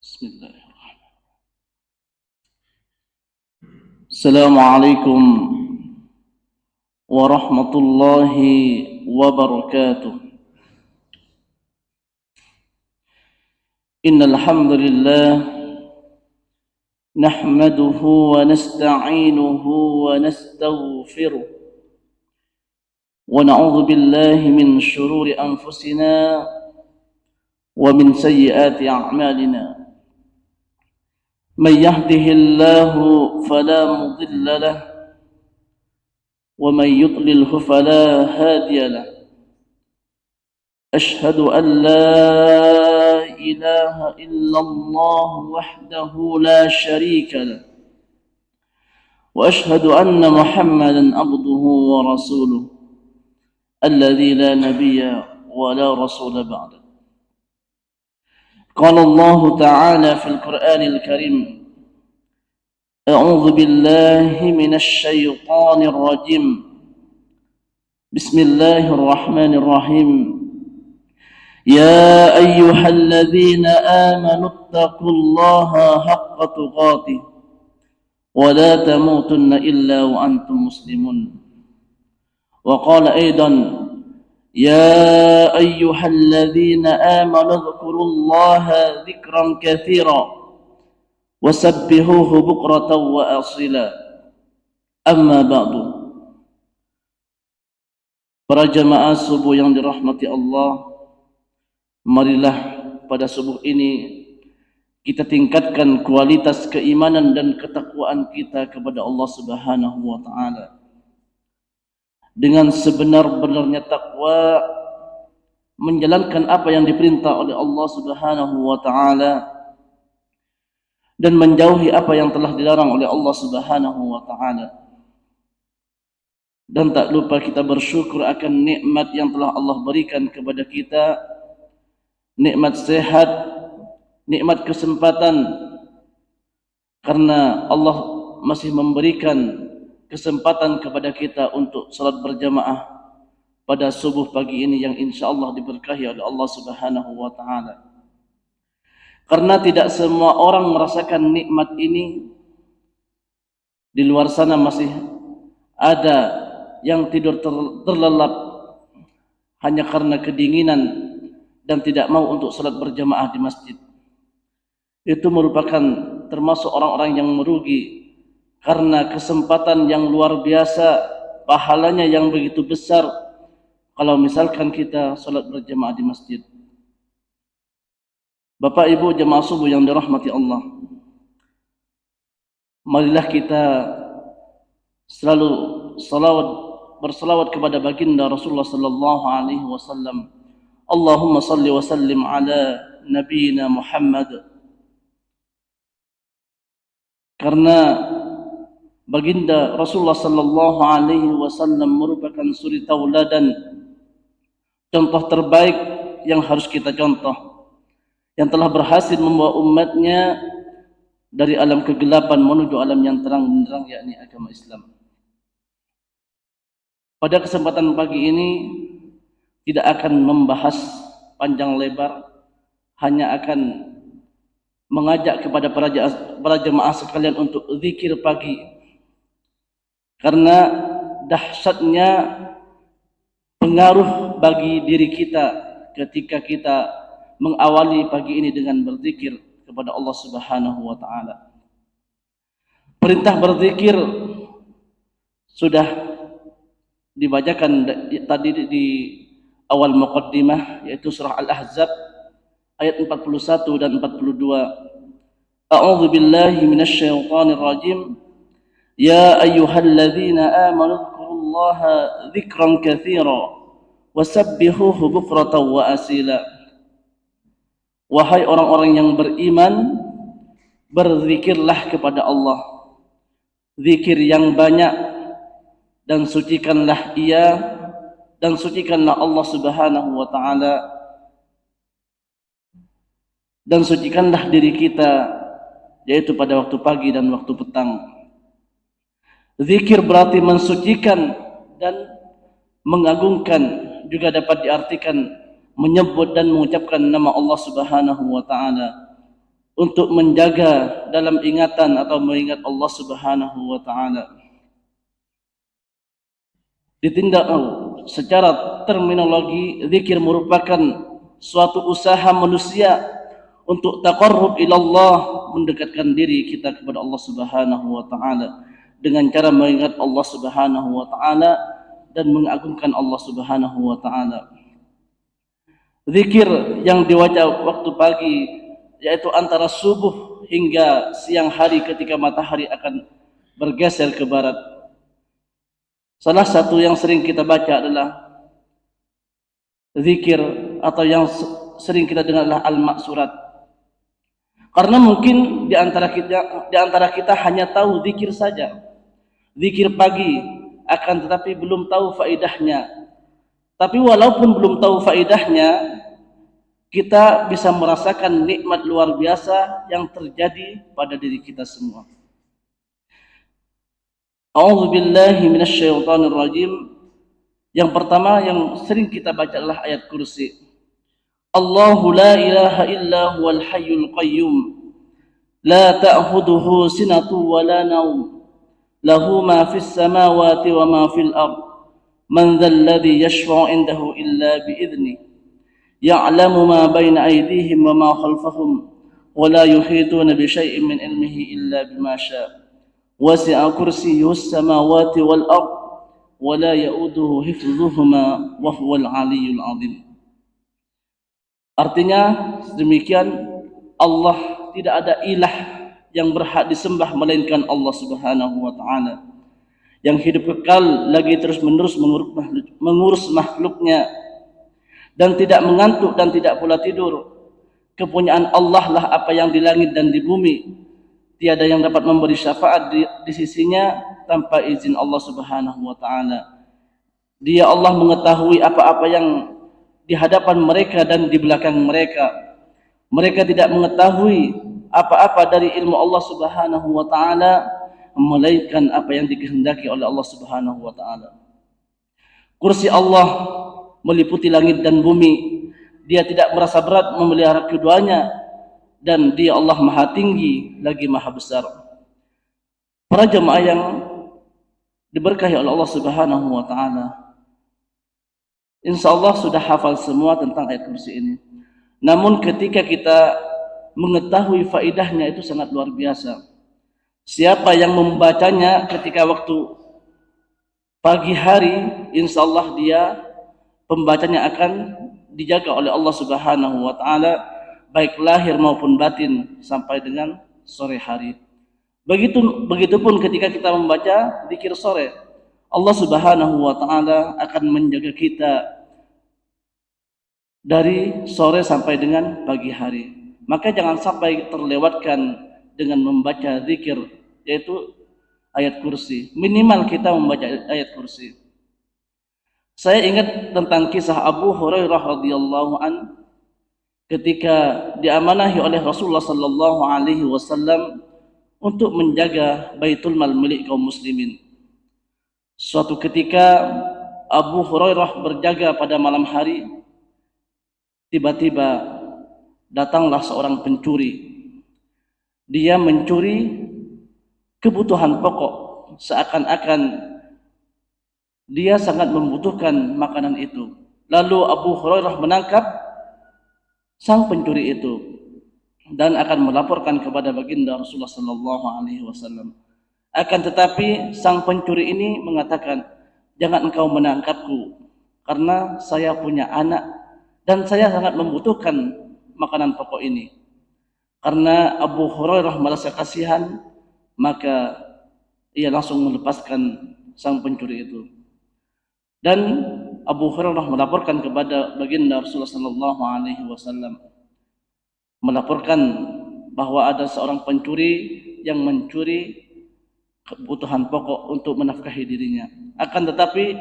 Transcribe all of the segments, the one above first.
Bismillahirrahmanirrahim. Assalamualaikum warahmatullahi wabarakatuh. Innal hamdalillah nahmaduhu wa nasta'inuhu wa nastaghfiruh wa na'udzu billahi min shururi anfusina wa min sayyiati a'malina. من يهده الله فلا مضل له ومن يضلله فلا هادي له أشهد أن لا إله إلا الله وحده لا شريك له وأشهد أن محمدا عبده ورسوله الذي لا نبي ولا رسول بعده. قال الله تعالى في القرآن الكريم: أعوذ بالله من الشيطان الرجيم بسم الله الرحمن الرحيم يا أيها الذين آمنوا اتقوا الله حق تقاته ولا تموتن إلا وأنتم مسلمون. وقال أيضا يا أيها الذين آمنوا اذكروا الله ذكرا كثيرا وسبحوه بكرة وأصيلا. Amma ba'du. Para jamaah subuh yang dirahmati Allah, marilah pada subuh ini kita tingkatkan kualitas keimanan dan ketakwaan kita kepada Allah Subhanahu wa taala. Dengan sebenar-benarnya takwa, menjalankan apa yang diperintah oleh Allah Subhanahu wa taala dan menjauhi apa yang telah dilarang oleh Allah Subhanahu wa taala. Dan tak lupa kita bersyukur akan nikmat yang telah Allah berikan kepada kita, nikmat sehat, nikmat kesempatan, karena Allah masih memberikan kesempatan kepada kita untuk salat berjamaah pada subuh pagi ini yang insyaallah diberkahi oleh Allah Subhanahu wa taala. Karena tidak semua orang merasakan nikmat ini. Di luar sana masih ada yang tidur terlelap hanya karena kedinginan dan tidak mau untuk salat berjamaah di masjid. Itu merupakan termasuk orang-orang yang merugi, karena kesempatan yang luar biasa, pahalanya yang begitu besar kalau misalkan kita salat berjamaah di masjid. Bapak Ibu jemaah subuh yang dirahmati Allah, marilah kita selalu bersalawat kepada baginda Rasulullah sallallahu alaihi wasallam. Allahumma salli wa sallim ala nabiyina Muhammad. Karena baginda Rasulullah sallallahu alaihi wasallam merupakan suri tauladan, contoh terbaik yang harus kita contoh, yang telah berhasil membawa umatnya dari alam kegelapan menuju alam yang terang benderang, yakni agama Islam. Pada kesempatan pagi ini tidak akan membahas panjang lebar, hanya akan mengajak kepada para jemaah sekalian untuk zikir pagi, karena dahsyatnya pengaruh bagi diri kita ketika kita mengawali pagi ini dengan berzikir kepada Allah Subhanahu wa taala. Perintah berzikir sudah dibacakan tadi di awal muqaddimah, yaitu surah Al-Ahzab ayat 41 dan 42. A'udzu billahi minasyaitonir rajim. Ya ayyuhalladzina amanu dzkurullaha dzikran katsira wasabbihuhu bukratan wa asila. Wahai orang-orang yang beriman, berzikirlah kepada Allah, zikir yang banyak, dan sucikanlah ia, dan sucikanlah Allah Subhanahu wa taala, dan sucikanlah diri kita, yaitu pada waktu pagi dan waktu petang. Zikir berarti mensucikan dan mengagungkan, juga dapat diartikan menyebut dan mengucapkan nama Allah Subhanahu wa taala. untuk menjaga dalam ingatan atau mengingat Allah Subhanahu wa taala. Ditindak secara terminologi, zikir merupakan suatu usaha manusia untuk taqarrub ila Allah, mendekatkan diri kita kepada Allah Subhanahu wa taala dengan cara mengingat Allah Subhanahu wa taala dan mengagungkan Allah Subhanahu wa taala. Zikir yang diwajib waktu pagi, yaitu antara subuh hingga siang hari ketika matahari akan bergeser ke barat. Salah satu yang sering kita baca adalah zikir, atau yang sering kita dengar adalah al-maksurat. Karena mungkin di antara kita hanya tahu zikir saja, zikir pagi, akan tetapi belum tahu faedahnya. Tapi walaupun belum tahu faedahnya, kita bisa merasakan nikmat luar biasa yang terjadi pada diri kita semua. A'udzubillahi minasyaitonirrajim. Yang pertama yang sering kita baca adalah ayat kursi. Allahu la ilaha illa huwal hayyul qayyum, la ta'khudhuhu sinatun wa la nawm, lahu ma fis samawati wa ma fil ard, man dhal ladzi yashfa'u 'indahu illa bi idzni, ya'lamu ma baina aydihim wa ma khalfahum, wa la yuhituna bi syai'in min ilmihi illa bima syaa'. Wasi'a kursiyyuhus samawati wal ard wa la ya'uduhu hifdzuhuma wa huwal 'aliyyul 'azim. Artinya demikian, Allah tidak ada ilah yang berhak disembah melainkan Allah Subhanahu wa taala, yang hidup kekal lagi terus-menerus mengurus makhluknya dan tidak mengantuk dan tidak pula tidur. Kepunyaan Allah lah apa yang di langit dan di bumi. Tiada yang dapat memberi syafaat di sisinya tanpa izin Allah Subhanahu wa taala. Dia Allah mengetahui apa-apa yang di hadapan mereka dan di belakang mereka. Mereka tidak mengetahui apa-apa dari ilmu Allah Subhanahu wa taala melainkan apa yang dikehendaki oleh Allah Subhanahu wa taala. Kursi Allah meliputi langit dan bumi. Dia tidak merasa berat memelihara keduanya, dan Dia Allah Maha Tinggi lagi Maha Besar. Para jemaah yang diberkahi oleh Allah Subhanahu wa taala, insyaallah sudah hafal semua tentang ayat kursi ini. Namun ketika kita mengetahui faedahnya itu sangat luar biasa. Siapa yang membacanya ketika waktu pagi hari, insyaallah dia pembacanya akan dijaga oleh Allah Subhanahu wa taala, baik lahir maupun batin, sampai dengan sore hari. Begitupun ketika kita membaca zikir sore, Allah Subhanahu wa taala akan menjaga kita dari sore sampai dengan pagi hari. Maka jangan sampai terlewatkan dengan membaca zikir, yaitu ayat kursi. Minimal kita membaca ayat kursi. Saya ingat tentang kisah Abu Hurairah radhiyallahu an ketika diamanahi oleh Rasulullah sallallahu alaihi wasallam untuk menjaga Baitul Mal milik kaum muslimin. Suatu ketika Abu Hurairah berjaga pada malam hari, tiba-tiba datanglah seorang pencuri. Dia mencuri kebutuhan pokok, seakan-akan dia sangat membutuhkan makanan itu. Lalu Abu Hurairah menangkap sang pencuri itu dan akan melaporkan kepada baginda Rasulullah sallallahu alaihi wasallam. Akan tetapi sang pencuri ini mengatakan, "Jangan engkau menangkapku, karena saya punya anak dan saya sangat membutuhkan makanan pokok ini." Karena Abu Hurairah merasa kasihan, maka ia langsung melepaskan sang pencuri itu. Dan Abu Hurairah melaporkan kepada baginda Rasulullah sallallahu alaihi wasallam, melaporkan bahwa ada seorang pencuri yang mencuri kebutuhan pokok untuk menafkahi dirinya. Akan tetapi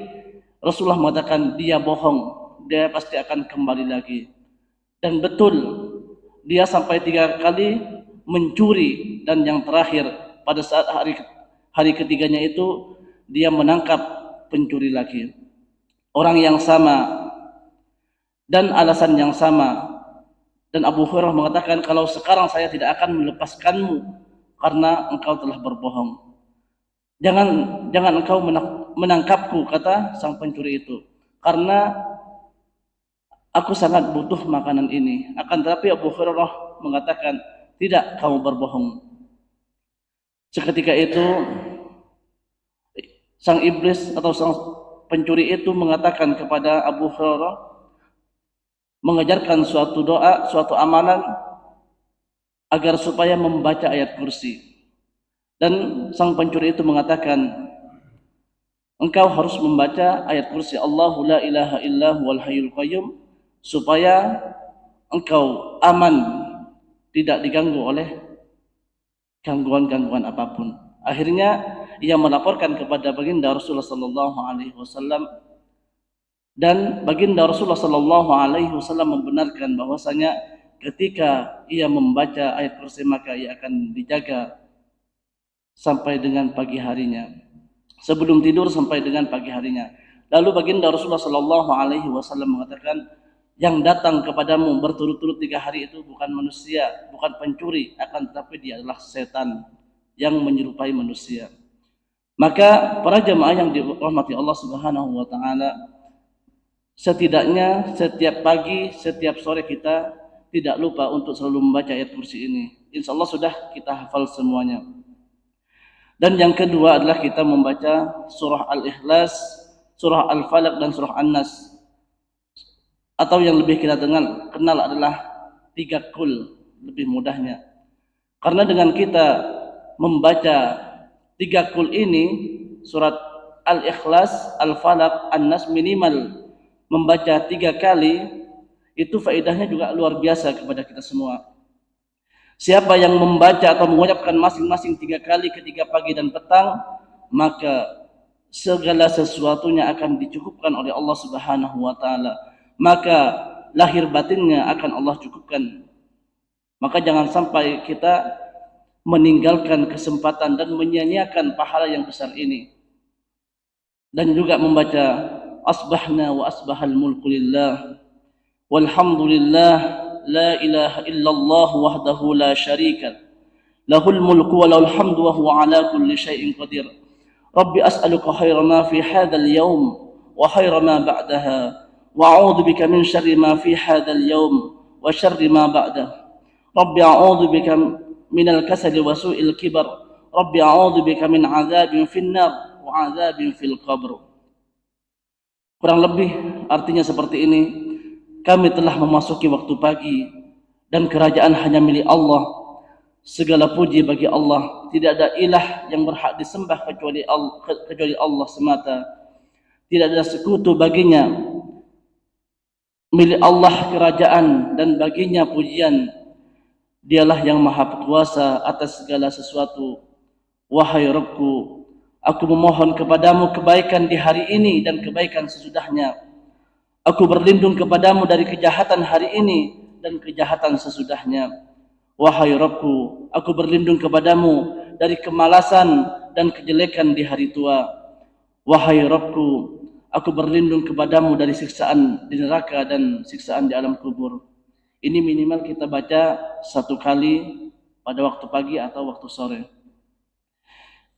Rasulullah mengatakan dia bohong, dia pasti akan kembali lagi. Dan betul, dia sampai 3 kali mencuri, dan yang terakhir pada saat hari ketiganya itu dia menangkap pencuri lagi. Orang yang sama dan alasan yang sama. Dan Abu Hurairah mengatakan, kalau sekarang saya tidak akan melepaskanmu karena engkau telah berbohong. Jangan jangan engkau menangkapku, kata sang pencuri itu, karena aku sangat butuh makanan ini. Akan tetapi Abu Hurairah mengatakan, tidak, kamu berbohong. Seketika itu sang iblis atau sang pencuri itu mengatakan kepada Abu Hurairah, mengajarkan suatu doa, suatu amalan agar supaya membaca ayat kursi. Dan sang pencuri itu mengatakan, engkau harus membaca ayat kursi Allahu la ilaha illa huwal hayyul qayyum supaya engkau aman, tidak diganggu oleh gangguan-gangguan apapun. Akhirnya ia melaporkan kepada baginda Rasulullah sallallahu alaihi wasallam, dan baginda Rasulullah sallallahu alaihi wasallam membenarkan bahwasanya ketika ia membaca ayat kursi maka ia akan dijaga sampai dengan pagi harinya, sebelum tidur sampai dengan pagi harinya. Lalu baginda Rasulullah sallallahu alaihi wasallam mengatakan, yang datang kepadamu berturut-turut 3 hari itu bukan manusia, bukan pencuri, akan tetapi dia adalah setan yang menyerupai manusia. Maka para jemaah yang dirahmati Allah Subhanahu wa taala, setidaknya setiap pagi, setiap sore kita tidak lupa untuk selalu membaca ayat kursi ini. Insyaallah sudah kita hafal semuanya. Dan yang kedua adalah kita membaca surah Al-Ikhlas, surah Al-Falaq dan surah An-Nas. Atau yang lebih kita kenal adalah 3 kul, lebih mudahnya. Karena dengan kita membaca 3 kul ini, surat Al-Ikhlas, Al-Falaq, An-Nas, minimal membaca 3 kali, itu faedahnya juga luar biasa kepada kita semua. Siapa yang membaca atau mengucapkan masing-masing 3 kali ketika pagi dan petang, maka segala sesuatunya akan dicukupkan oleh Allah Subhanahu wa taala. Maka lahir batinnya akan Allah cukupkan. Maka jangan sampai kita meninggalkan kesempatan dan menyia-nyiakan pahala yang besar ini. Dan juga membaca asbahna wa asbahal mulku lillah walhamdulillah la ilaha illallah wahdahu la syarika lahul mulku wa lahul hamdu wa huwa ala kulli syai'in qadir. Rabbi as'aluka khaira ma fi hadzal yawm wa khaira ma ba'daha wa a'udzu bika min syarri ma fi hadzal yawm wa syarri ma ba'dahu. Rabbi a'udzu bika minal kasali wa su'il kibar. Rabbi a'udzu bika min 'adzabin finnar wa 'adzabin fil qabr. Kurang lebih artinya seperti ini. Kami telah memasuki waktu pagi dan kerajaan hanya milik Allah. Segala puji bagi Allah. Tidak ada ilah yang berhak disembah kecuali Allah semata. Tidak ada sekutu baginya. Milik Allah kerajaan dan baginya pujian. Dialah yang maha berkuasa atas segala sesuatu. Wahai Rabbku, aku memohon kepadamu kebaikan di hari ini dan kebaikan sesudahnya. Aku berlindung kepadamu dari kejahatan hari ini dan kejahatan sesudahnya. Wahai Rabbku, aku berlindung kepadamu dari kemalasan dan kejelekan di hari tua. Wahai Rabbku, aku berlindung kepadamu dari siksaan di neraka dan siksaan di alam kubur. Ini minimal kita baca 1 kali pada waktu pagi atau waktu sore.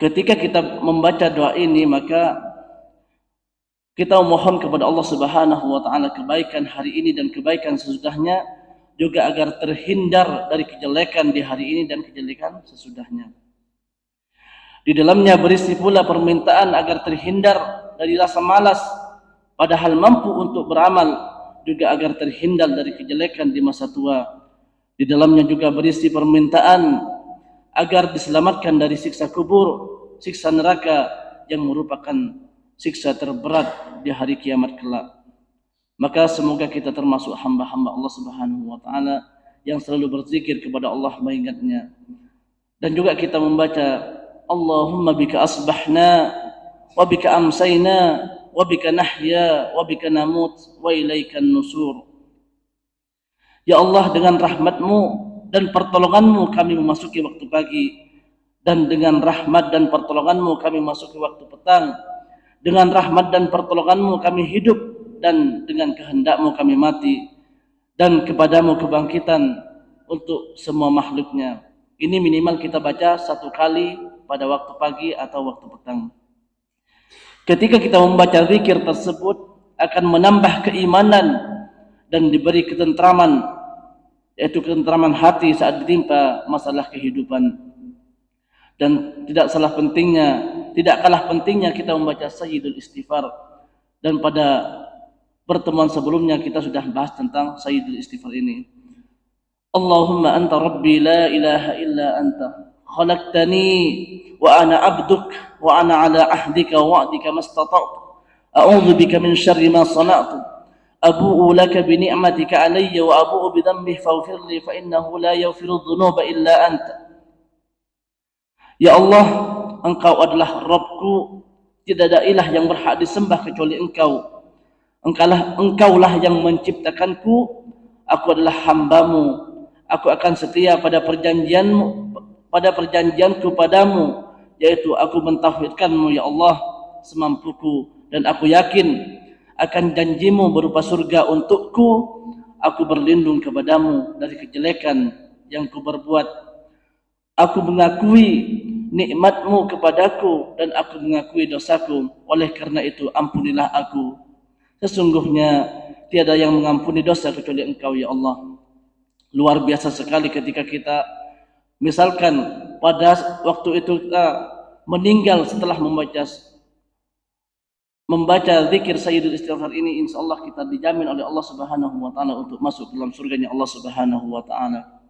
Ketika kita membaca doa ini, maka kita memohon kepada Allah Subhanahu wa taala kebaikan hari ini dan kebaikan sesudahnya, juga agar terhindar dari kejelekan di hari ini dan kejelekan sesudahnya. Di dalamnya berisi pula permintaan agar terhindar dari rasa malas padahal mampu untuk beramal, juga agar terhindar dari kejelekan di masa tua. Di dalamnya juga berisi permintaan agar diselamatkan dari siksa kubur, siksa neraka yang merupakan siksa terberat di hari kiamat kelak. Maka semoga kita termasuk hamba-hamba Allah Subhanahu wa taala yang selalu berzikir kepada Allah, mengingatnya. Dan juga kita membaca Allahumma bika asbahna wa bika amsayna wa bika nahya wa bika namut wa ilaikan nusur. Ya Allah, dengan rahmat-Mu dan pertolongan-Mu kami memasuki waktu pagi, dan dengan rahmat dan pertolongan-Mu kami memasuki waktu petang. Dengan rahmat dan pertolongan-Mu kami hidup, dan dengan kehendak-Mu kami mati. dan kepadamu kebangkitan untuk semua makhluknya. Ini minimal kita baca 1 kali pada waktu pagi atau waktu petang. Ketika kita membaca zikir tersebut akan menambah keimanan dan diberi ketentraman, yaitu ketentraman hati saat ditimpa masalah kehidupan. Dan tidak kalah pentingnya kita membaca Sayyidul Istighfar. Dan pada pertemuan sebelumnya kita sudah bahas tentang Sayyidul Istighfar ini. Allahumma anta rabbi la ilaha illa anta khalaqtani wa ana abduk wa ana ala ahdika wa wa'dika mastata'tu a'udzu bika min syarri ma sana'tu abu'u laka bi ni'matika alayya wa abu'u bi dhanbi faghfir li fa innahu la yaghfiru dhunuba illa anta. Ya Allah, Engkau adalah Rabbku, tidak ada ilah yang berhak disembah kecuali Engkau. Engkaulah yang menciptakanku, aku adalah hambamu. Aku akan setia pada perjanjianku padamu, yaitu aku mentauhidkanmu ya Allah semampuku, dan aku yakin akan janjimu berupa surga untukku. Aku berlindung kepadamu dari kejelekan yang kuberbuat. Aku mengakui nikmatmu kepadaku dan aku mengakui dosaku. Oleh karena itu ampunilah aku. Sesungguhnya tiada yang mengampuni dosa kecuali Engkau ya Allah. Luar biasa sekali ketika kita misalkan pada waktu itu kita meninggal setelah membaca zikir Sayyidul Istighfar ini, insyaallah kita dijamin oleh Allah Subhanahu wa taala untuk masuk dalam surganya Allah Subhanahu wa taala.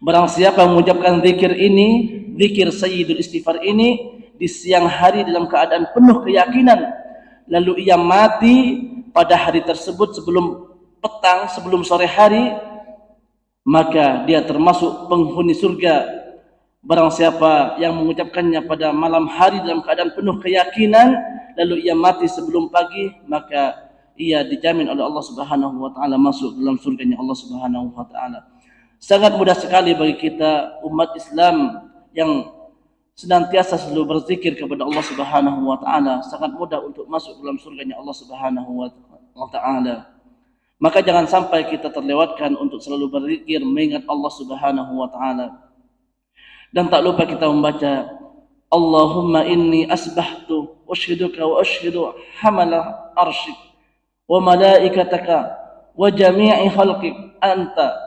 Barang siapa mengucapkan zikir ini, zikir Sayyidul Istighfar ini di siang hari dalam keadaan penuh keyakinan, lalu ia mati pada hari tersebut sebelum petang, sebelum sore hari, maka dia termasuk penghuni surga. Barang siapa yang mengucapkannya pada malam hari dalam keadaan penuh keyakinan, lalu ia mati sebelum pagi, maka ia dijamin oleh Allah Subhanahu wa taala masuk dalam surganya Allah Subhanahu wa taala. Sangat mudah sekali bagi kita umat Islam yang senantiasa selalu berzikir kepada Allah Subhanahu wa taala, sangat mudah untuk masuk dalam surganya Allah Subhanahu wa taala. Maka jangan sampai kita terlewatkan untuk selalu berzikir mengingat Allah Subhanahu wa taala. Dan tak lupa kita membaca Allahumma inni asbahtu ushiduka wa ushidu hamala arshik wa malaikataka wa jami'i khalqik anta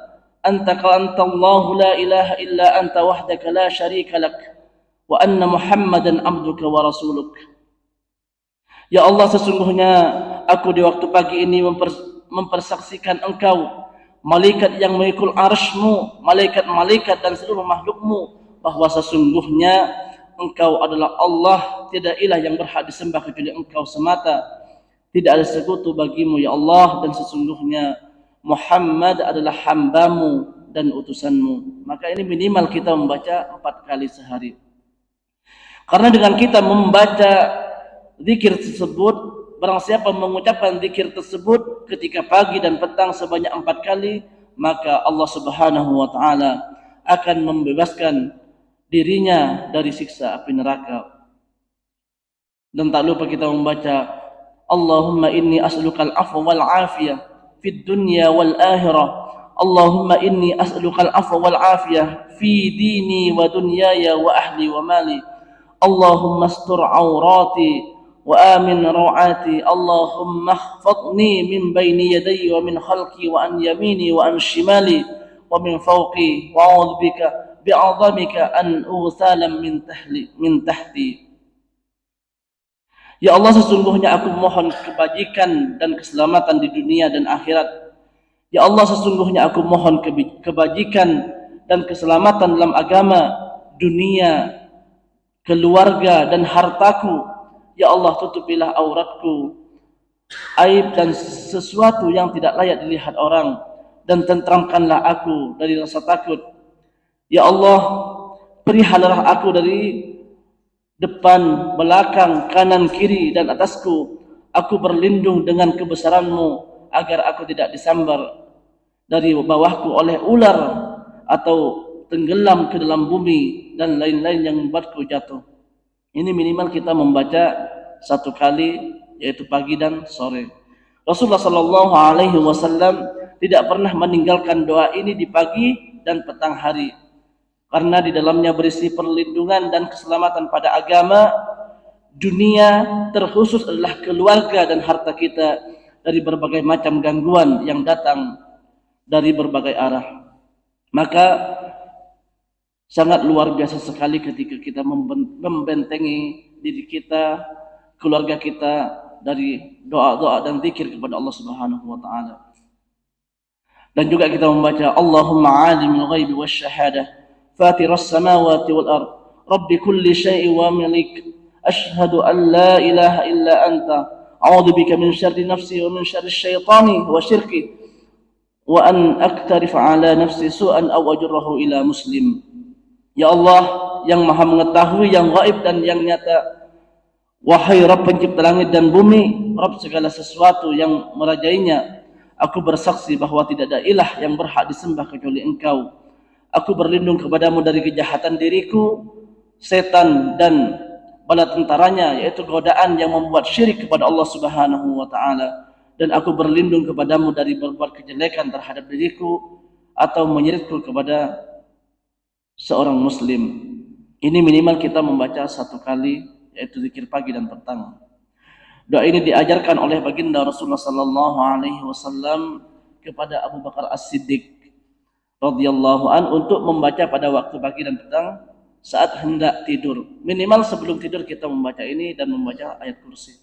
Allahu la ilaha illa anta wahdaka la syarika lak wa anna Muhammadan abduka wa rasuluk. Ya Allah, sesungguhnya aku di waktu pagi ini mempersaksikan Engkau, malaikat yang mengikul arsy-Mu, malaikat-malaikat dan seluruh makhluk-Mu, bahwa sesungguhnya Engkau adalah Allah, tidak ilah yang berhak disembah kecuali Engkau semata, tidak ada sekutu bagimu ya Allah, dan sesungguhnya Muhammad adalah hamba-Mu dan utusan-Mu. Maka ini minimal kita membaca 4 kali sehari. Karena dengan kita membaca zikir tersebut, barang siapa mengucapkan zikir tersebut ketika pagi dan petang sebanyak 4 kali, maka Allah Subhanahu wa taala akan membebaskan dirinya dari siksa api neraka. Dan tak lupa kita membaca Allahumma inni as'alukal afwa wal afiyah fid dunya wal akhirah. Allahumma inni as'alukal afwa wal afiyah fi dini wa dunyaya wa ahli wa mali. Allahumma astur awrati wa amin rawati. Allahumma ihfazni min bayni yadayya wa min khalqi wa an yamini wa an shimali wa min fawqi wa a'udzu bika bi'azamika an ughsalam min tahti. Ya Allah, sesungguhnya aku mohon kebajikan dan keselamatan di dunia dan akhirat. Ya Allah, sesungguhnya aku mohon kebajikan dan keselamatan dalam agama, dunia, keluarga dan hartaku. Ya Allah, tutupilah auratku, aib dan sesuatu yang tidak layak dilihat orang, dan tentramkanlah aku dari rasa takut. Ya Allah, peliharalah aku dari depan, belakang, kanan, kiri dan atasku. Aku berlindung dengan kebesaran-Mu agar aku tidak disambar dari bawahku oleh ular atau tenggelam ke dalam bumi dan lain-lain yang membuatku jatuh. Ini minimal kita membaca 1 kali, yaitu pagi dan sore. Rasulullah sallallahu alaihi wasallam tidak pernah meninggalkan doa ini di pagi dan petang hari, karena di dalamnya berisi perlindungan dan keselamatan pada agama, dunia, terkhusus adalah keluarga dan harta kita dari berbagai macam gangguan yang datang dari berbagai arah. Maka sangat luar biasa sekali ketika kita membentengi diri kita, keluarga kita dari doa-doa dan zikir kepada Allah Subhanahu wa taala. Dan juga kita membaca Allahumma alimul ghaibi wasyahadah fatiras samawati wal ard rabbi kulli syai'in wa malik ashhadu an la ilaha illa anta a'udzu bika min syarri nafsi wa min syarri syaitani wa syirki wa an aktarif ala nafsi su'an aw ajrahu ila muslim. Ya Allah yang maha mengetahui yang gaib dan yang nyata, wahai Rabb pencipta langit dan bumi, Rabb segala sesuatu yang merajainya, aku bersaksi bahwa tidak ada ilah yang berhak disembah kecuali Engkau. Aku berlindung kepadamu dari kejahatan diriku, setan dan bala tentaranya, yaitu godaan yang membuat syirik kepada Allah Subhanahu wa taala. Dan aku berlindung kepadamu dari berbuat kejelekan terhadap diriku atau menyeritku kepada seorang muslim. Ini minimal kita membaca 1 kali, yaitu zikir pagi dan petang. Doa ini diajarkan oleh baginda Rasulullah sallallahu alaihi wasallam kepada Abu Bakar As-Siddiq radhiyallahu an untuk membaca pada waktu pagi dan petang saat hendak tidur. Minimal sebelum tidur kita membaca ini dan membaca ayat kursi.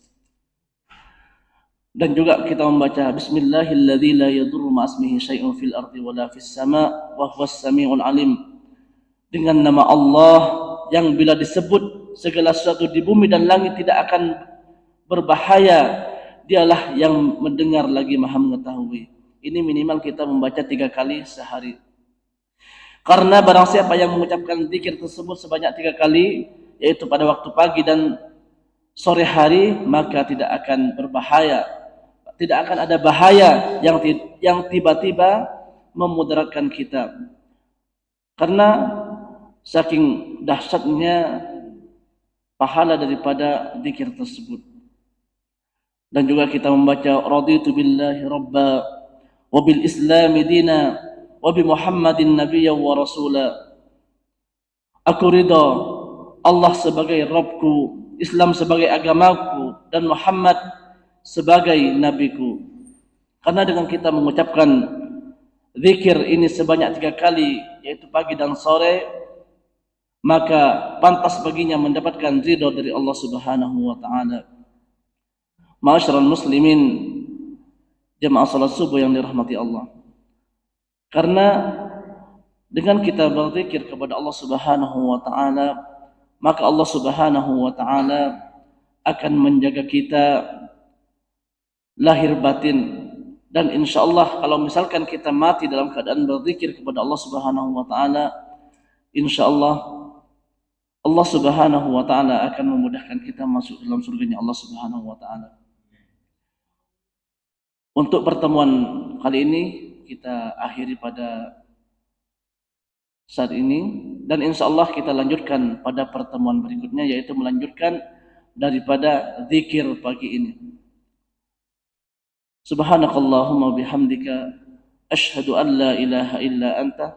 Dan juga kita membaca Bismillahilladzi la yadurru ma'asmihi syai'un fil ardi wala fis sama' wa huwas samiul alim. Dengan nama Allah yang bila disebut segala sesuatu di bumi dan langit tidak akan berbahaya, dialah yang mendengar lagi maha mengetahui. Ini minimal kita membaca 3 kali sehari. Karena barang siapa yang mengucapkan zikir tersebut sebanyak 3 kali, yaitu pada waktu pagi dan sore hari, maka tidak akan berbahaya, tidak akan ada bahaya yang tiba-tiba memudaratkan kita. Karena saking dahsyatnya pahala daripada zikir tersebut. Dan juga kita membaca raditu billahi rabba wa bil islami dina wa bi muhammadin nabiyya wa rasula. Aku ridha Allah sebagai Rabbku, Islam sebagai agamaku, dan Muhammad sebagai nabiku. Karena dengan kita mengucapkan zikir ini sebanyak 3 kali, yaitu pagi dan sore, maka pantas baginya mendapatkan ridha dari Allah Subhanahu wa taala. Ma'asyiral muslimin, jemaah salat subuh yang dirahmati Allah. Karena dengan kita berzikir kepada Allah Subhanahu wa taala, maka Allah Subhanahu wa taala akan menjaga kita lahir batin. Dan insyaallah kalau misalkan kita mati dalam keadaan berzikir kepada Allah Subhanahu wa taala, insyaallah Allah Subhanahu wa taala akan memudahkan kita masuk dalam surganya Allah Subhanahu wa taala. Untuk pertemuan kali ini kita akhiri pada saat ini, dan insyaallah kita lanjutkan pada pertemuan berikutnya, yaitu melanjutkan daripada zikir pagi ini. Subhanakallahumma bihamdika asyhadu an la ilaha illa anta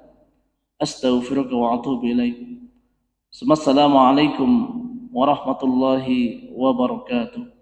astaghfiruka wa atubu ilaik. Assalamualaikum warahmatullahi wabarakatuh.